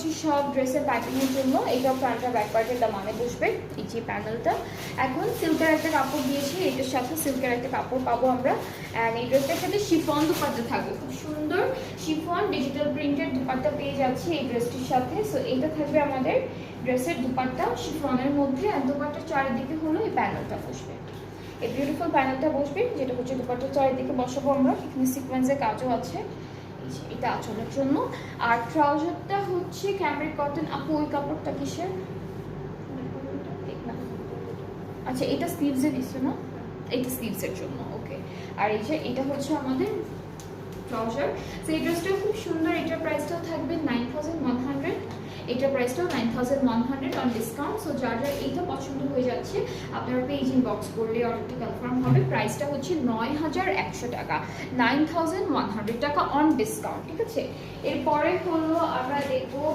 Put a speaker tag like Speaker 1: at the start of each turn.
Speaker 1: হচ্ছে সব ড্রেসের প্যাকিংয়ের জন্য। এটা ফ্রন্টটা ব্যাক পার্টের দামানে বসবে এই যে প্যানেলটা। এখন সিল্কের একটা কাপড় দিয়েছি, এটার সাথে সিল্কের একটা কাপড় পাবো আমরা। অ্যান্ড এই ড্রেসটার সাথে শিফন দুপাট্টা থাকবে, খুব সুন্দর শিফন ডিজিটাল প্রিন্টেড দুপাট্টা পেয়ে যাচ্ছি এই ড্রেসটির সাথে। সো এইটা থাকবে আমাদের ড্রেসের দুপাট্টা শিফনের মধ্যে। আর দুপাট্টার চারিদিকে হলো এই প্যানেলটা বসবে, এই বিউটিফুল প্যানেলটা বসবে, যেটা হচ্ছে দুপাট্টার চারিদিকে বসাবো আমরা। এখানে সিকোয়েন্সের কাজও আছে, এটা আঁচলের জন্য। আর ট্রাউজারটা হচ্ছে ক্যামরিক কটন। আপু ওই কাপড়টা কিসের? আচ্ছা এটা স্লিভসে দিচ্ছে না, এটা স্লিভসের জন্য, ওকে। আর এই যে এটা হচ্ছে আমাদের ট্রাউজার। সো এই ড্রেসটাও খুব সুন্দর, এটার প্রাইসটাও থাকবে 9100, এটার প্রাইসটাও 9100 অন ডিসকাউন্ট। সো যার যার এইটা পছন্দ হয়ে যাচ্ছে আপনারা পেজ ইনবক্স করলে অর্ডারটা কনফার্ম হবে। প্রাইসটা হচ্ছে 9100 টাকা, 9100 টাকা অন ডিসকাউন্ট, ঠিক আছে। এরপরে হলো আমরা দেখবো